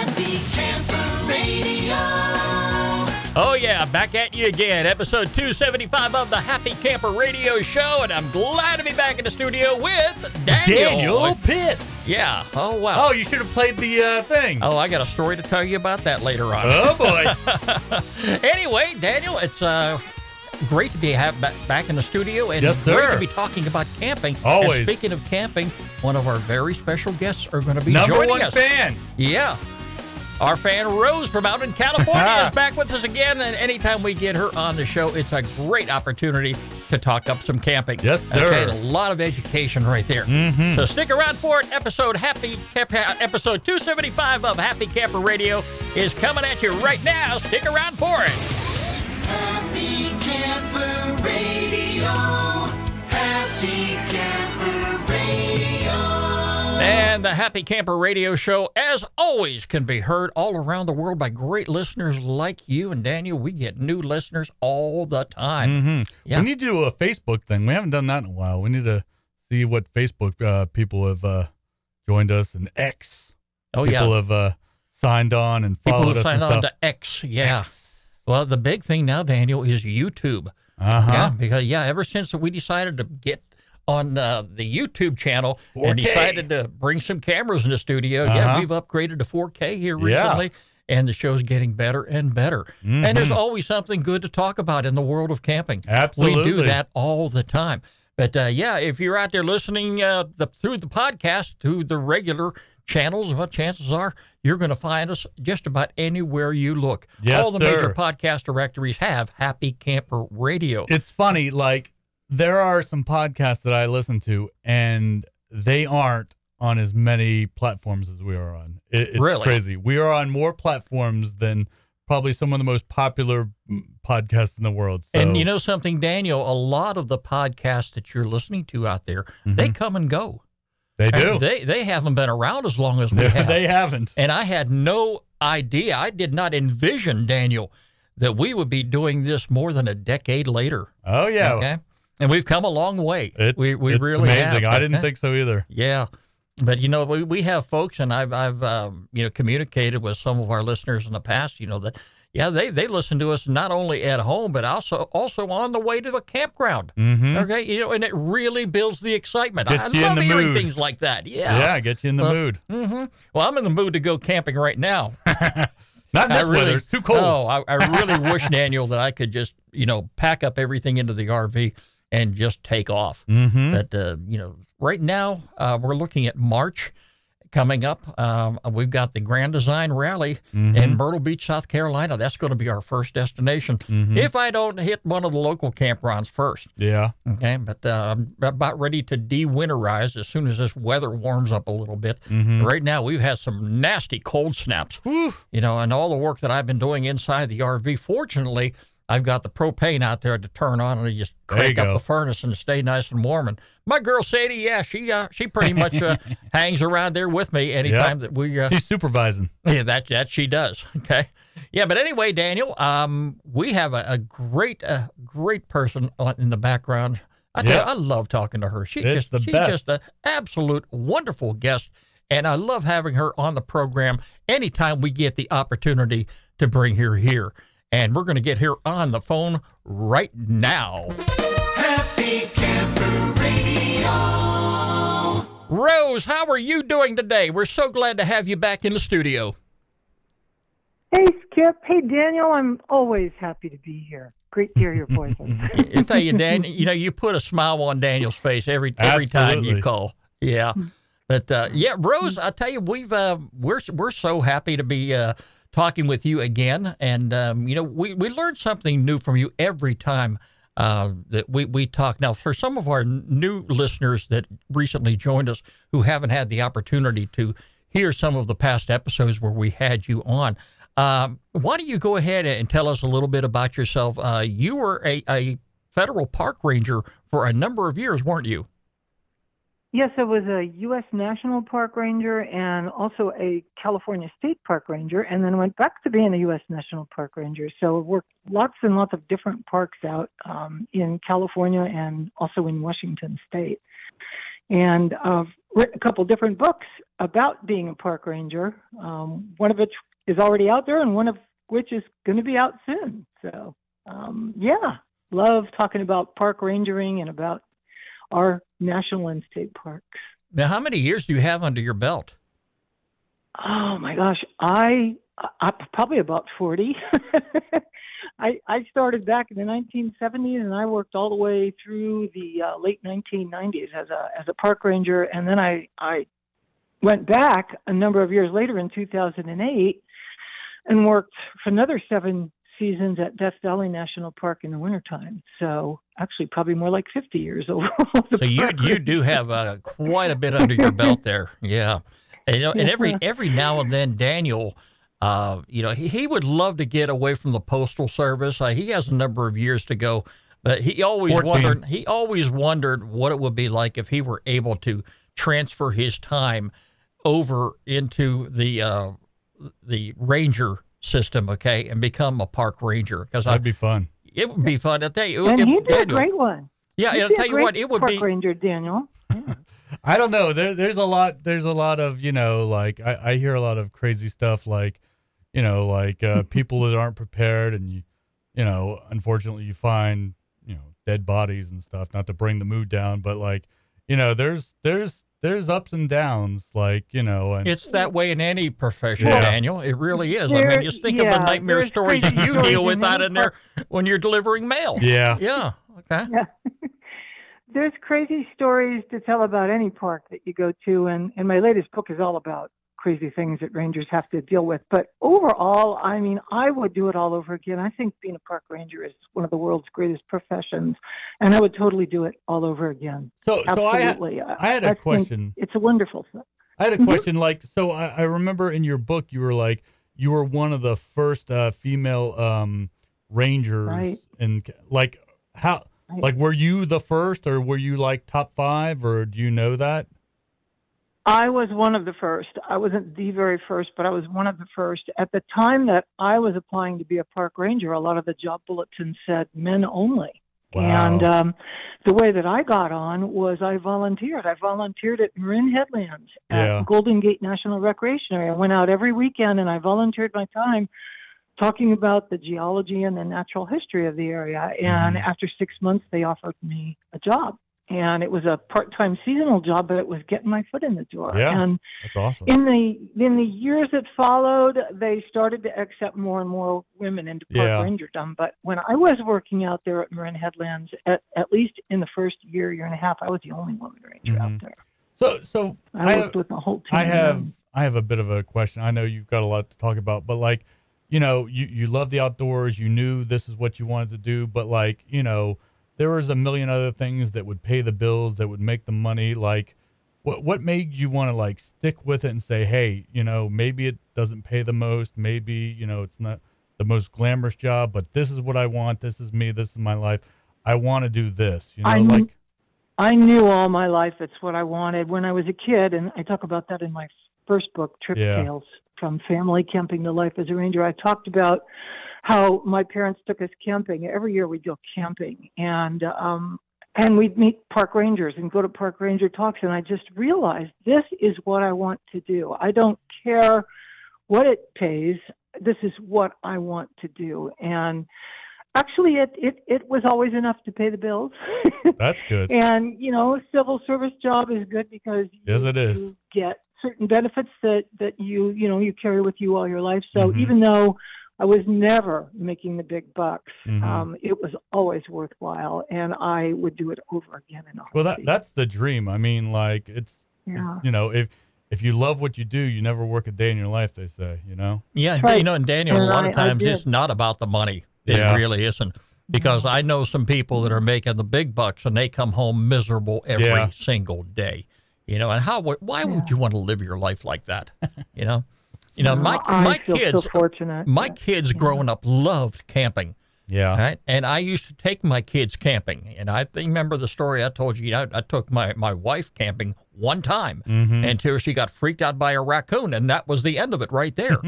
Happy Camper Radio. Oh, yeah, back at you again. Episode 275 of the Happy Camper Radio Show, and I'm glad to be back in the studio with Daniel Pitts. Yeah. Oh, wow. Oh, you should have played the thing. Oh, I got a story to tell you about that later on. Oh, boy. Anyway, Daniel, it's great to be back in the studio, and yes, great sir. to be talking about camping. Always. And speaking of camping, one of our very special guests are going to be Number joining one us. fan. Yeah. Our fan Rose from out in California is back with us again, and anytime we get her on the show, it's a great opportunity to talk up some camping. Yes, sir. Okay, a lot of education right there. Mm-hmm. So stick around for it. Episode 275 of Happy Camper Radio is coming at you right now. Stick around for it. Happy Camper Radio. Happy Camper Radio. And the Happy Camper Radio Show, as always, can be heard all around the world by great listeners like you. And Daniel, we get new listeners all the time. Mm-hmm. Yeah. We need to do a Facebook thing. We haven't done that in a while. We need to see what Facebook people have joined us, and X. Oh, people yeah. have signed on and People followed who us signed and on stuff. to X, yeah. X. Well, the big thing now, Daniel, is YouTube. Uh-huh. Yeah, because, ever since we decided to get on the YouTube channel 4K. and decided to bring some cameras in the studio, we've upgraded to 4K here recently, and the show's getting better and better. Mm-hmm. And there's always something good to talk about in the world of camping. Absolutely. We do that all the time. But, if you're out there listening through the podcast, through the regular channels, what chances are you're going to find us just about anywhere you look. Yes, all the major podcast directories have Happy Camper Radio. It's funny, like, there are some podcasts that I listen to, and they aren't on as many platforms as we are on. It's Really? crazy. We are on more platforms than probably some of the most popular podcasts in the world. So. And you know something, Daniel, a lot of the podcasts that you're listening to out there, they come and go. They do. They haven't been around as long as we have. They haven't. And I had no idea. I did not envision, Daniel, that we would be doing this more than a decade later. Oh, yeah. Okay. And we've come a long way. We It's really amazing. have. I didn't think so either. Yeah. But, we have folks, and I've communicated with some of our listeners in the past, that, they listen to us not only at home, but also on the way to a campground. Mm-hmm. Okay. And it really builds the excitement. Gets I you in love the hearing mood. things like that. Yeah. Yeah, get you in the mood. Mm-hmm. Well, I'm in the mood to go camping right now. Not in this weather. It's too cold. No, I really wish, Daniel, that I could just, pack up everything into the RV and just take off. Mm-hmm. But, right now, we're looking at March coming up. We've got the Grand Design Rally in Myrtle Beach, South Carolina. That's going to be our first destination. If I don't hit one of the local campgrounds first. Yeah. Okay, but I'm about ready to de-winterize as soon as this weather warms up a little bit. Right now, we've had some nasty cold snaps. Whew. And all the work that I've been doing inside the RV, fortunately, I've got the propane out there to turn on, and I just crank up the furnace and stay nice and warm. And my girl Sadie, she pretty much hangs around there with me anytime that we. She's supervising. Yeah, that she does. Okay, yeah. But anyway, Daniel, we have a great person in the background. I tell you, I love talking to her. She's just an absolute wonderful guest, and I love having her on the program anytime we get the opportunity to bring her here. And we're going to get her on the phone right now. Happy Camper Radio. Rose, how are you doing today? We're so glad to have you back in the studio. Hey, Skip. Hey, Daniel. I'm always happy to be here. Great to hear your voices. I tell you, Dan, you put a smile on Daniel's face every time you call. Yeah. But, Rose, I tell you, we're so happy to be talking with you again, and we learn something new from you every time that we talk. Now, for some of our new listeners that recently joined us who haven't had the opportunity to hear some of the past episodes where we had you on, why don't you go ahead and tell us a little bit about yourself? You were a federal park ranger for a number of years, weren't you? Yes, I was a U.S. National Park Ranger and also a California State Park Ranger, and then went back to being a U.S. National Park Ranger. So I worked lots and lots of different parks out in California and also in Washington State. And written a couple different books about being a park ranger. One of which is already out there, and one of which is going to be out soon. So, yeah, love talking about park rangering and about our national and state parks. Now, how many years do you have under your belt? Oh my gosh, I probably about 40. I started back in the 1970s, and I worked all the way through the late 1990s as a park ranger, and then I went back a number of years later in 2008 and worked for another 7 seasons at Death Valley National Park in the wintertime. So actually probably more like 50 years overall. So you do have quite a bit under your belt there. Yeah. And, and every now and then, Daniel, he would love to get away from the Postal Service. He has a number of years to go, but he always 14. wondered what it would be like if he were able to transfer his time over into the ranger system, okay, and become a park ranger. Because that'd be fun. It would be fun. I tell you, and he'd be a great one. Yeah, and I'll tell you what, it would be park ranger, Daniel. I don't know. There's a lot of, like I hear a lot of crazy stuff, like, people that aren't prepared, and unfortunately you find, dead bodies and stuff, not to bring the mood down, but like, there's ups and downs, like, and it's that way in any profession, Yeah. Daniel. It really is. I mean, just think of the nightmare there's stories that crazy you stories deal with in out any in there when you're delivering mail. yeah. Yeah. Okay. Yeah. There's crazy stories to tell about any park that you go to, and my latest book is all about crazy things that rangers have to deal with. But overall, I mean, I would do it all over again. I think being a park ranger is one of the world's greatest professions, and I would totally do it all over again. So Absolutely. I had a question. It's a wonderful thing. I had a question, like, so I remember in your book, you were one of the first female rangers. Right. And like, how, Right. like, were you the first, or were you like top 5, or do you know that? I was one of the first. I wasn't the very first, but I was one of the first. At the time that I was applying to be a park ranger, a lot of the job bulletins said men only. Wow. And the way that I got on was I volunteered. I volunteered at Marin Headlands at Golden Gate National Recreation Area. I went out every weekend, and I volunteered my time talking about the geology and the natural history of the area. And after 6 months, they offered me a job. And it was a part-time seasonal job, but it was getting my foot in the door. Yeah, and that's awesome. In the years that followed, they started to accept more and more women into park rangerdom. But when I was working out there at Marin Headlands, at least in the first year and a half, I was the only woman ranger out there. So I worked with the whole team. I have a bit of a question. I know you've got a lot to talk about, but like, you love the outdoors. You knew this is what you wanted to do, but like, there was a million other things that would pay the bills, that would make the money. Like, what made you want to like stick with it and say, hey, maybe it doesn't pay the most, maybe it's not the most glamorous job, but this is what I want. This is me. This is my life. I want to do this. I knew all my life it's what I wanted when I was a kid, and I talk about that in my first book, Trip Tales from Family Camping to Life as a Ranger. I talked about how my parents took us camping. Every year we'd go camping, and we'd meet park rangers and go to park ranger talks, and I just realized this is what I want to do. I don't care what it pays. This is what I want to do. And actually, it was always enough to pay the bills. That's good. And, civil service job is good because you get certain benefits that you carry with you all your life. So even though I was never making the big bucks, it was always worthwhile, and I would do it over again. Well, that's the dream. I mean, like, it's, if you love what you do, you never work a day in your life, they say, Yeah, right. and Daniel, a lot of times it's not about the money. It really isn't. Because I know some people that are making the big bucks, and they come home miserable every single day. And why would you want to live your life like that? My kids, so fortunate. My kids growing up loved camping. Yeah. Right? And I used to take my kids camping. And I remember the story I told you. I took my wife camping one time until she got freaked out by a raccoon, and that was the end of it right there.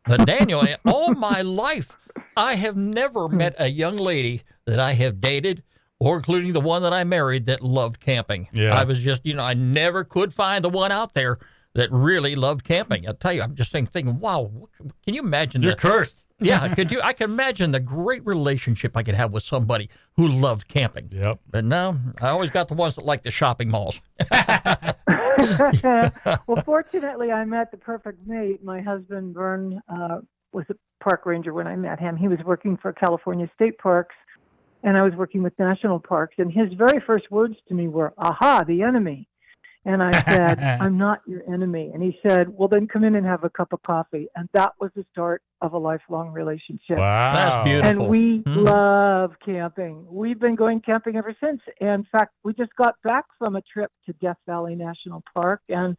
But Daniel, all my life, I have never met a young lady that I have dated or including the one that I married that loved camping. Yeah. I was just, I never could find the one out there that really loved camping. I'll tell you, I'm just thinking, wow, can you imagine You're cursed. Yeah, I can imagine the great relationship I could have with somebody who loved camping. Yep. But no, I always got the ones that like the shopping malls. Well, fortunately, I met the perfect mate. My husband, Vern, was a park ranger when I met him. He was working for California State Parks, and I was working with national parks. And his very first words to me were, "Aha, the enemy." And I said, "I'm not your enemy." And he said, "Well, then come in and have a cup of coffee." And that was the start of a lifelong relationship. Wow. That's beautiful. And we love camping. We've been going camping ever since. And in fact, we just got back from a trip to Death Valley National Park. And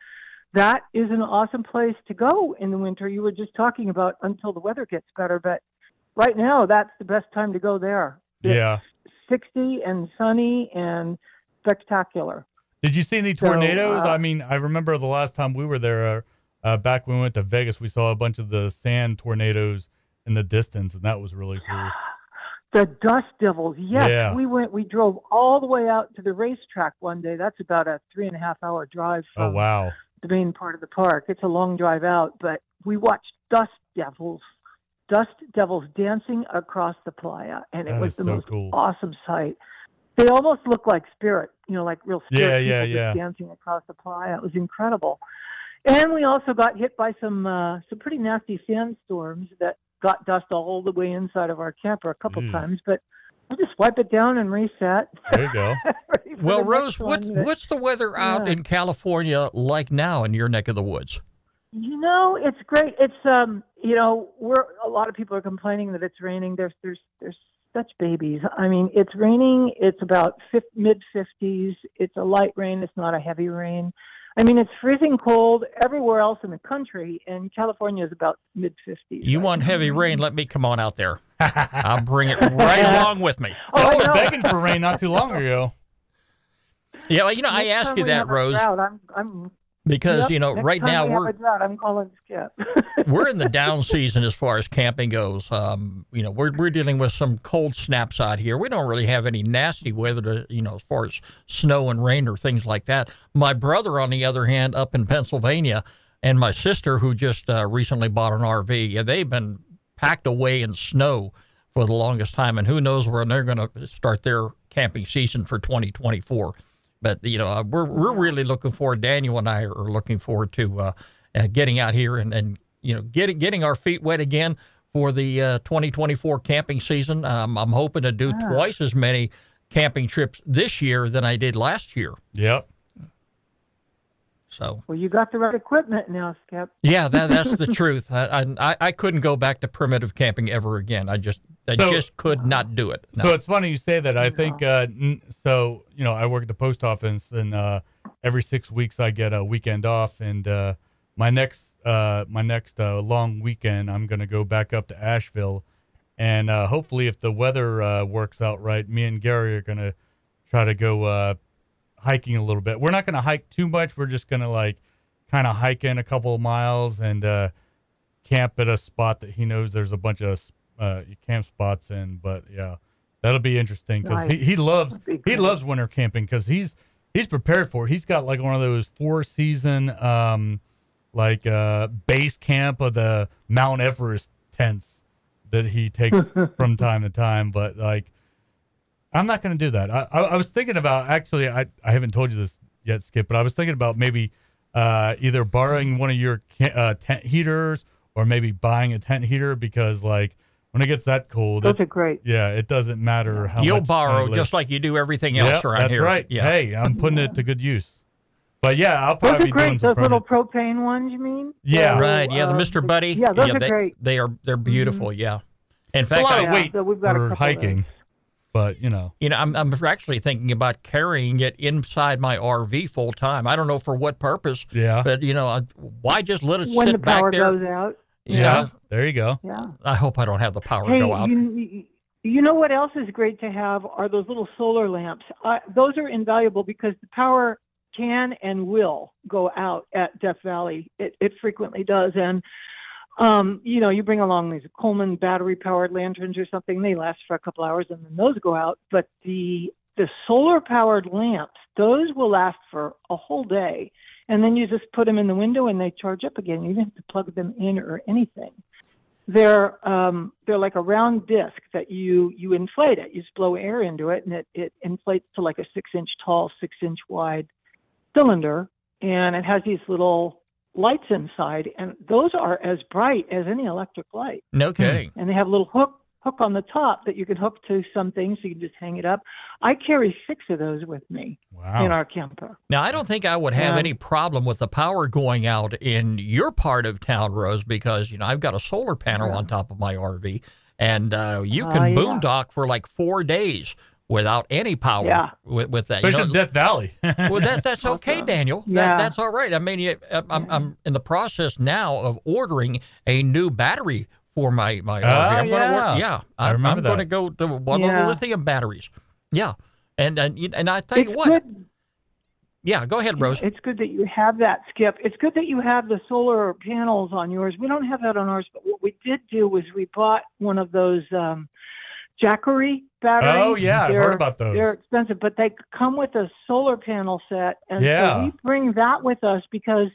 that is an awesome place to go in the winter. You were just talking about until the weather gets better. But right now, that's the best time to go there. Yeah. It's 60 and sunny and spectacular. Did you see any So, tornadoes? I mean, I remember the last time we were there, back when we went to Vegas, we saw a bunch of the sand tornadoes in the distance, and that was really cool. The dust devils, yes. Yeah. We drove all the way out to the racetrack one day. That's about a 3.5-hour drive Oh, from wow. the main part of the park. It's a long drive out, but we watched dust devils dancing across the playa, and it That was is the so most cool. awesome sight. They almost look like spirit, like real spirit Yeah, people yeah. just dancing across the playa. It was incredible. And we also got hit by some pretty nasty sandstorms that got dust all the way inside of our camper a couple times, but I just wipe it down and reset. There you go. Ready for Well, the Rose, next one. But, what's the weather out in California like now in your neck of the woods? it's great. It's a lot of people are complaining that it's raining. There's such babies. I mean, it's raining. It's about mid 50s. It's a light rain. It's not a heavy rain. I mean, it's freezing cold everywhere else in the country, and California is about mid 50s. You want heavy rain? Let me come on out there. I'll bring it right along with me. I was begging for rain not too long ago. Yeah, I asked you that, Rose, I'm because next right time now we have a drought, I'm calling Skip. we're in the down season as far as camping goes. We're dealing with some cold snaps out here. We don't really have any nasty weather as far as snow and rain or things like that. My brother, on the other hand, up in Pennsylvania, and my sister, who just recently bought an RV, they've been packed away in snow for the longest time, and who knows when they're going to start their camping season for 2024. But, we're really looking forward, Daniel and I are looking forward to getting out here and getting our feet wet again for the 2024 camping season. I'm hoping to do twice as many camping trips this year than I did last year. Yep. So. Well, you got the right equipment now, Skip. Yeah, that's the truth. I couldn't go back to primitive camping ever again. I just could not do it. No. So it's funny you say that. I think, I work at the post office, and every 6 weeks I get a weekend off, and my next long weekend, I'm going to go back up to Asheville, and hopefully if the weather works out right, me and Gary are going to try to go hiking a little bit. We're not going to hike too much. We're just going to kind of hike in a couple of miles and camp at a spot that he knows there's a bunch of camp spots in. But yeah, that'll be interesting because Nice. he loves winter camping because he's prepared for it. He's got one of those 4-season base camp of the Mount Everest tents that he takes from time to time. But I'm not going to do that. I was thinking about, actually, I haven't told you this yet, Skip, but I was thinking about maybe either borrowing one of your tent heaters or maybe buying a tent heater because, when it gets that cold, Those are great. yeah, it doesn't matter how You'll much borrow I live. just like you do everything else Yep, around that's here. right. Yeah. Hey, I'm putting it to good use. But yeah, I'll Those probably are be doing great. some Those little permanent- propane ones, you mean? Yeah. Right. Yeah, the Mr. Buddy. Yeah, those are great. They're beautiful. Yeah. In It's a fact, lot of weight so we've got a for couple of those. hiking, but I'm actually thinking about carrying it inside my RV full time. I don't know for what purpose. Yeah. But why just let it When sit the back power there? goes out. Yeah. There you go. Yeah. I hope I don't have the power Hey, go out. you know what else is great to have are those little solar lamps. Those are invaluable because the power can and will go out at Death Valley. It frequently does. And, you bring along these Coleman battery-powered lanterns or something. They last for a couple hours and then those go out. But the the solar-powered lamps, those will last for a whole day. And then you just put them in the window and they charge up again. You don't have to plug them in or anything. They're like a round disc that you inflate it. You just blow air into it, and it inflates to like a 6-inch tall, 6-inch wide cylinder. And it has these little lights inside, and those are as bright as any electric light. No kidding. And they have a little hook on the top that you can hook to something, so you can just hang it up. I carry 6 of those with me in our camper. Now, I don't think I would have any problem with the power going out in your part of town, Rose, because, I've got a solar panel on top of my RV, and you can boondock for like 4 days without any power with that. Especially in Death Valley. Well, that's okay, Daniel. That's all right. I mean, I'm in the process now of ordering a new battery for my RV. I'm going to go to one of the lithium batteries. Yeah, and I tell you what. Good. Yeah, go ahead, Rose. It's good that you have that, Skip. It's good that you have the solar panels on yours. We don't have that on ours, but what we did do was we bought one of those Jackery batteries. Oh, yeah, I've heard about those. They're expensive, but they come with a solar panel set. And so we bring that with us because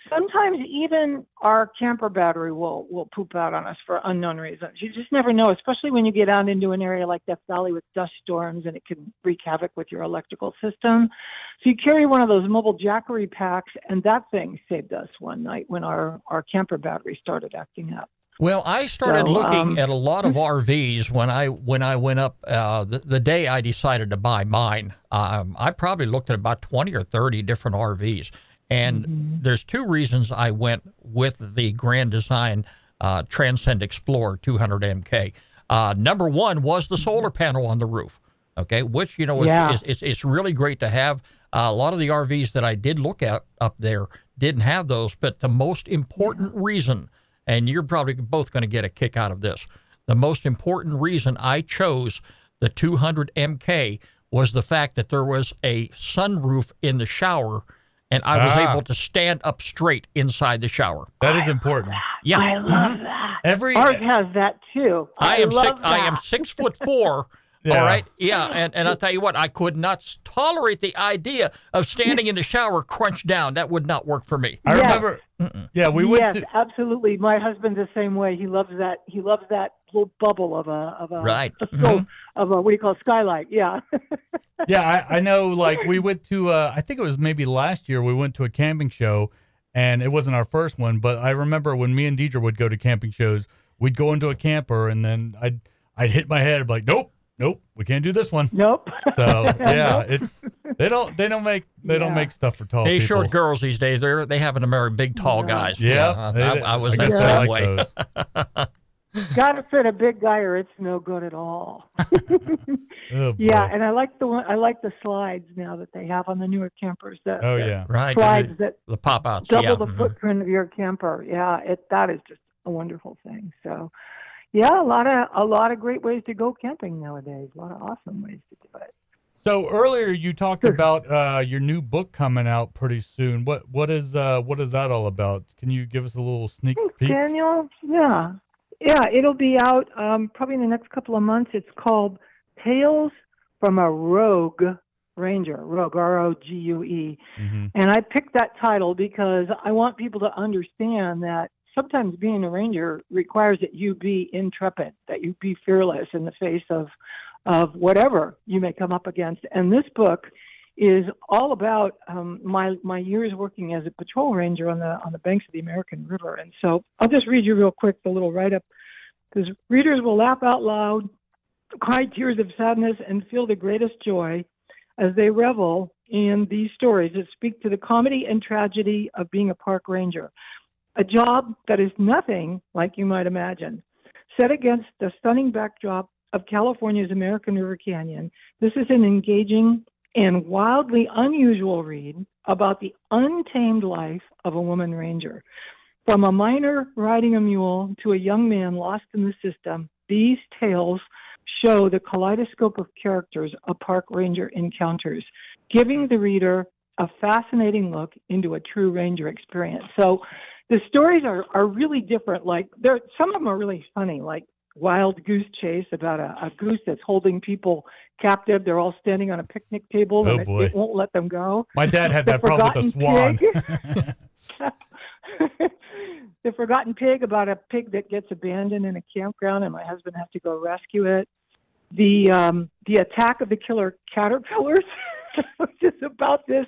sometimes even our camper battery will poop out on us for unknown reasons. You just never know, especially when you get out into an area like Death Valley with dust storms, and it can wreak havoc with your electrical system. So you carry one of those mobile Jackery packs, and that thing saved us one night when our camper battery started acting up. Well, I started looking at a lot of RVs when I went up the day I decided to buy mine. I probably looked at about 20 or 30 different RVs. And there's 2 reasons I went with the Grand Design Transcend Explorer 200 MK. Number 1 was the solar panel on the roof, okay, which, it's really great to have. A lot of the RVs that I did look at up there didn't have those, but the most important reason, and you're probably both going to get a kick out of this, the most important reason I chose the 200 MK was the fact that there was a sunroof in the shower, and I was able to stand up straight inside the shower. That is important. Yeah, I love that. Ours has that too. I am 6'4". Yeah. All right. Yeah. And I'll tell you what, I could not tolerate the idea of standing in the shower crunched down. That would not work for me. I remember. Yeah, we went. Yes, absolutely. My husband's the same way. He loves that. He loves that little bubble of a what do you call it? Skylight. Yeah. Yeah, I know. Like we went to, I think it was maybe last year. We went to a camping show, and it wasn't our first one. But I remember when me and Deidre would go to camping shows, we'd go into a camper, and then I'd hit my head, like, nope, we can't do this one. Nope. So yeah, it's they don't make stuff for tall people. Short girls these days, they happen to marry big tall guys. Yeah, I was the same way. Got to fit a big guy, or it's no good at all. Yeah, and I like the slides now that they have on the newer campers. Right. Slides that the pop outs. Double the footprint of your camper. Yeah, that is just a wonderful thing. So. Yeah, a lot of great ways to go camping nowadays. A lot of awesome ways to do it. So earlier you talked about your new book coming out pretty soon. What is that all about? Can you give us a little sneak peek? Daniel? Yeah, it'll be out probably in the next couple of months. It's called Tales from a Rogue Ranger, Rogue, R-O-G-U-E. And I picked that title because I want people to understand that sometimes being a ranger requires that you be intrepid, that you be fearless in the face of whatever you may come up against. And this book is all about my years working as a patrol ranger on the banks of the American River. And so I'll just read you real quick the little write-up, because readers will laugh out loud, cry tears of sadness, and feel the greatest joy as they revel in these stories that speak to the comedy and tragedy of being a park ranger. A job that is nothing like you might imagine. Set against the stunning backdrop of California's American River Canyon, this is an engaging and wildly unusual read about the untamed life of a woman ranger. From a miner riding a mule to a young man lost in the system, these tales show the kaleidoscope of characters a park ranger encounters, giving the reader a fascinating look into a true ranger experience. So the stories are really different. Like some of them are really funny. Like wild goose chase about a goose that's holding people captive. They're all standing on a picnic table, Oh, and boy. it won't let them go. My dad had The that problem with the swan. The Forgotten Pig, about a pig that gets abandoned in a campground, and my husband has to go rescue it. The Attack of the Killer Caterpillars, which is about this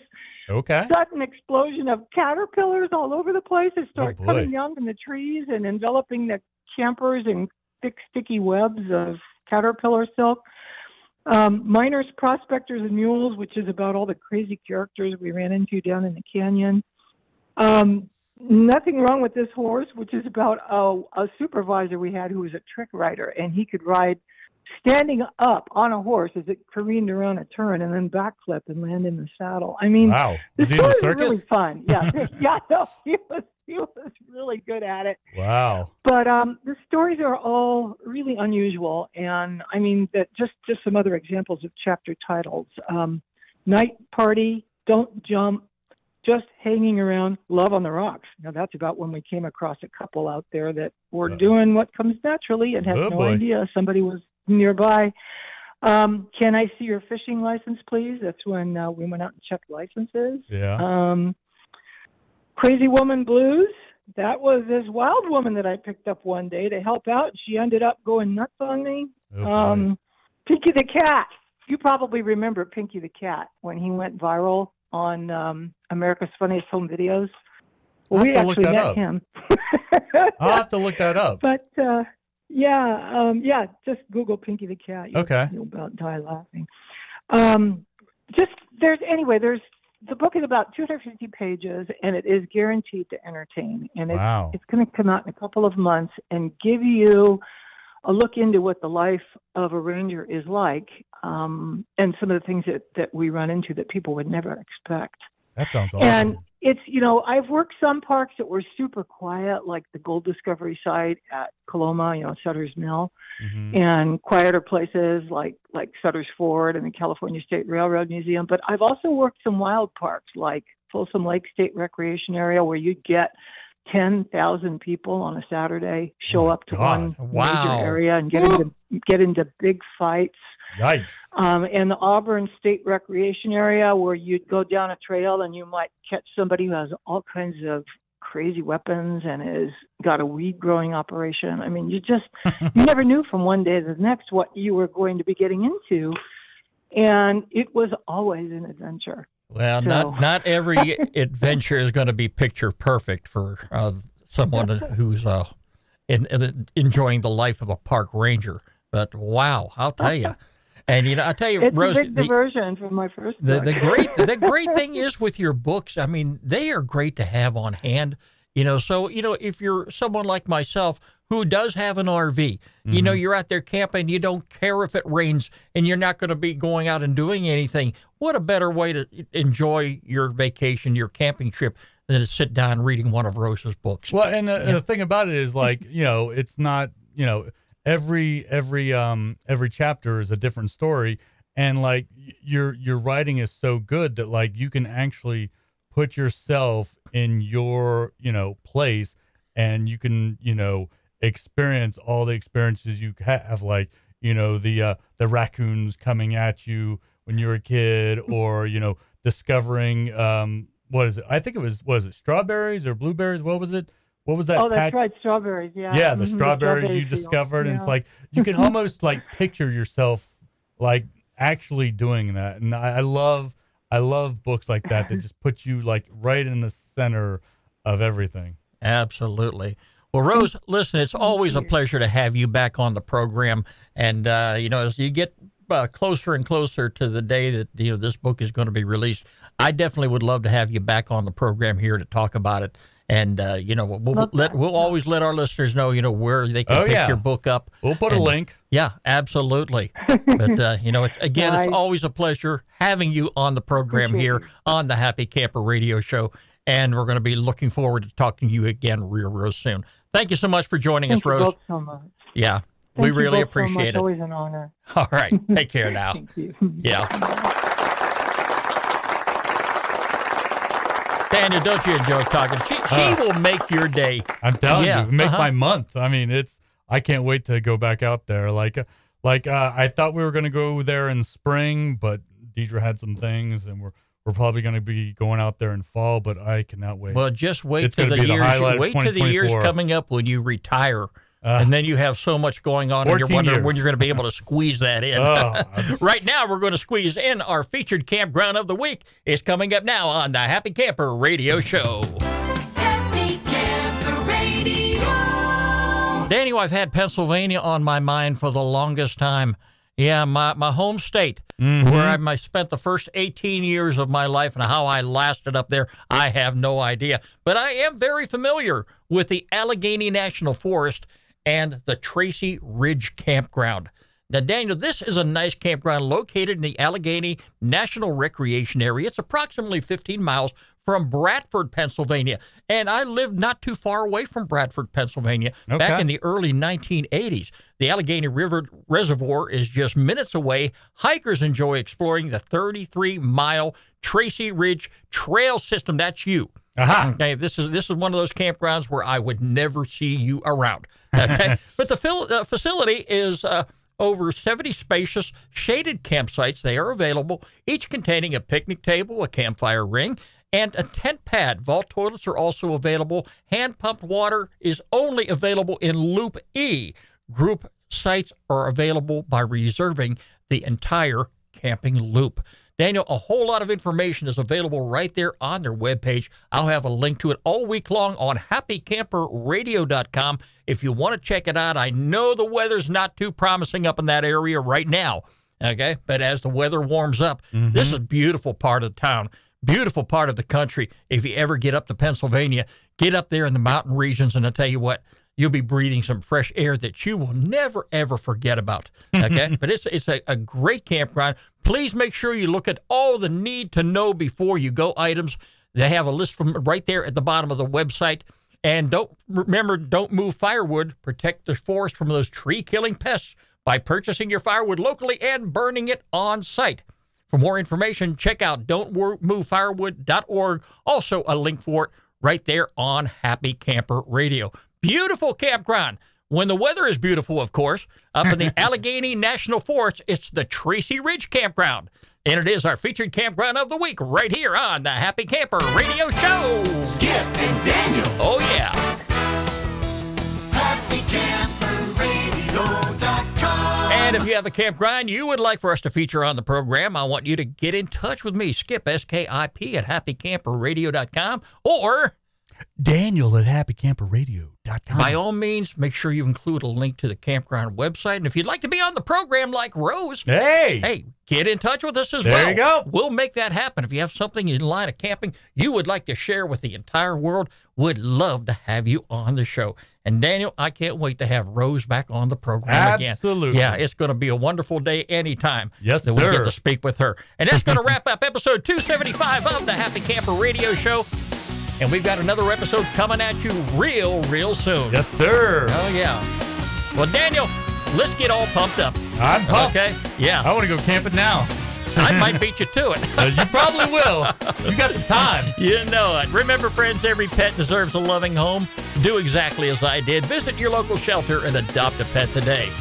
Okay. sudden explosion of caterpillars all over the place that start boy. coming down from the trees and enveloping the campers in thick, sticky webs of caterpillar silk. Miners, Prospectors, and Mules, which is about all the crazy characters we ran into down in the canyon. Nothing Wrong with This Horse, which is about a supervisor we had who was a trick rider, and he could ride standing up on a horse as it careened around a turn and then backflip and land in the saddle. I mean, Wow. the Was he in the stories are circus? really fun. Yeah, yeah, no, he was really good at it. Wow. But the stories are all really unusual, and I mean that just some other examples of chapter titles: Night Party, Don't Jump, Just Hanging Around, Love on the Rocks. Now that's about when we came across a couple out there that were doing what comes naturally and had Oh, no boy. idea somebody was nearby. Can I see your fishing license, please? That's when we went out and checked licenses. Yeah. Crazy Woman Blues. That was this wild woman that I picked up one day to help out. She ended up going nuts on me. Oh, boy. Pinky the Cat. You probably remember Pinky the Cat when he went viral on America's Funniest Home Videos. Well, we I'll have to look actually that met up. him. I'll have to look that up. But just Google Pinky the Cat. You'll about die laughing. There's the book is about 250 pages, and it is guaranteed to entertain. And Wow. it's going to come out in a couple of months and give you a look into what the life of a ranger is like, and some of the things that we run into that people would never expect. That sounds awesome. And it's, I've worked some parks that were super quiet, like the Gold Discovery site at Coloma, Sutter's Mill, Mhm. and quieter places like Sutter's Ford and the California State Railroad Museum. But I've also worked some wild parks like Folsom Lake State Recreation Area, where you get 10,000 people on a Saturday show up to God. one Wow. major area and get into big fights. Yikes. And the Auburn State Recreation Area, where you'd go down a trail and you might catch somebody who has all kinds of crazy weapons and has got a weed growing operation. I mean, you never knew from one day to the next what you were going to be getting into. And it was always an adventure. Well, not every adventure is going to be picture perfect for someone who's enjoying the life of a park ranger. But wow, I'll tell you. And I tell you, It's Rose, a big diversion from my first book. the great thing is with your books, I mean, they are great to have on hand. So if you're someone like myself who does have an RV, you're out there camping, you don't care if it rains, and you're not going to be going out and doing anything. What a better way to enjoy your vacation, your camping trip, than to sit down reading one of Rose's books. Well, and the thing about it is, like, it's not, every chapter is a different story, and like your writing is so good that like you can actually put yourself in your place, and you can experience all the experiences you have, like the raccoons coming at you when you're a kid, or discovering what is it? I think it was it strawberries or blueberries? What was it? What was that? Oh, that's patch? right, strawberries. Yeah. Yeah, the Mhm, strawberries you field. discovered, and Yeah. it's like you can almost like picture yourself like actually doing that. And I love books like that just put you like right in the center of everything. Absolutely. Well, Rose, listen, it's always a pleasure to have you back on the program. And, as you get closer and closer to the day that, this book is going to be released, I definitely would love to have you back on the program here to talk about it. And, we'll always let our listeners know, where they can pick your book up. We'll put a link. Yeah, absolutely. But, it's always a pleasure having you on the program here on the Happy Camper Radio Show. And we're going to be looking forward to talking to you again real soon. Thank you so much for joining us, Rose. Thank you both so much. Yeah, we really appreciate it. Always an honor. All right, take care now. Thank you. Yeah. Daniel, don't you enjoy talking? She will make your day. I'm telling Yeah, you, make my month. I mean, it's I can't wait to go back out there. I thought we were going to go there in spring, but Deidre had some things, and we're probably going to be going out there in fall. But I cannot wait. Well, just wait It's till gonna the be the years. highlight of Wait till the years 2024. coming up when you retire. And then you have so much going on, and you're 14 wondering when years. you're going to be able to squeeze that in. Right now, we're going to squeeze in our featured campground of the week. It's coming up now on the Happy Camper Radio Show. Happy Camper Radio. Daniel, I've had Pennsylvania on my mind for the longest time. Yeah, my home state, where I spent the first 18 years of my life, and how I lasted up there, I have no idea. But I am very familiar with the Allegheny National Forest and the Tracy Ridge Campground. Now, Daniel, this is a nice campground located in the Allegheny National Recreation Area. It's approximately 15 miles from Bradford, Pennsylvania. And I lived not too far away from Bradford, Pennsylvania, back in the early 1980s. The Allegheny River Reservoir is just minutes away. Hikers enjoy exploring the 33-mile Tracy Ridge Trail System. That's you. Okay, this is one of those campgrounds where I would never see you around. Okay, but the facility is over 70 spacious shaded campsites. They are available, each containing a picnic table, a campfire ring, and a tent pad. Vault toilets are also available. Hand-pumped water is only available in Loop E. Group sites are available by reserving the entire camping loop. Daniel, a whole lot of information is available right there on their webpage. I'll have a link to it all week long on happycamperradio.com if you want to check it out. I know the weather's not too promising up in that area right now, okay? But as the weather warms up, this is a beautiful part of town, beautiful part of the country. If you ever get up to Pennsylvania, get up there in the mountain regions, and I'll tell you what, you'll be breathing some fresh air that you will never, ever forget about, okay? But it's a great campground. Please make sure you look at all the need-to-know before you go items. They have a list from right there at the bottom of the website. And don't move firewood. Protect the forest from those tree-killing pests by purchasing your firewood locally and burning it on site. For more information, check out don'tmovefirewood.org. Also, a link for it right there on Happy Camper Radio. Beautiful campground. When the weather is beautiful, of course, up in the Allegheny National Forest, it's the Tracy Ridge Campground. And it is our featured campground of the week right here on the Happy Camper Radio Show. Skip and Daniel. Oh, yeah. HappyCamperRadio.com. And if you have a campground you would like for us to feature on the program, I want you to get in touch with me, Skip, S-K-I-P, at happycamperradio.com, or Daniel at happycamperradio.com. by all means, make sure you include a link to the campground website. And if you'd like to be on the program like Rose, hey, get in touch with us as well. There you go. We'll make that happen. If you have something in line of camping you would like to share with the entire world, would love to have you on the show. And Daniel, I can't wait to have Rose back on the program again. Absolutely. Yeah, it's going to be a wonderful day anytime Yes, that we sir. get to speak with her. And that's going to wrap up episode 275 of the Happy Camper Radio Show. And we've got another episode coming at you real soon. Yes, sir. Oh, yeah. Well, Daniel, let's get all pumped up. I'm pumped. Okay? Yeah. I want to go camping now. I might beat you to it. You probably will. You got the time. You know it. Remember, friends, every pet deserves a loving home. Do exactly as I did. Visit your local shelter and adopt a pet today.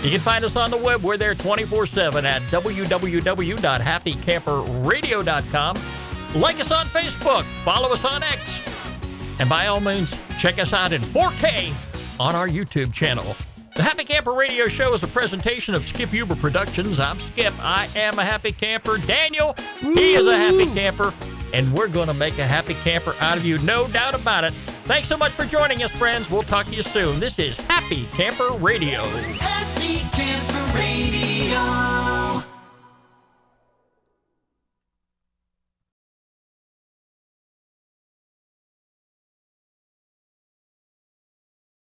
You can find us on the web. We're there 24/7 at www.happycamperradio.com. Like us on Facebook. Follow us on X. And by all means, check us out in 4K on our YouTube channel. The Happy Camper Radio Show is a presentation of Skip Huber Productions. I'm Skip. I am a happy camper. Daniel, he is a happy camper. And we're going to make a happy camper out of you, no doubt about it. Thanks so much for joining us, friends. We'll talk to you soon. This is Happy Camper Radio. Happy Camper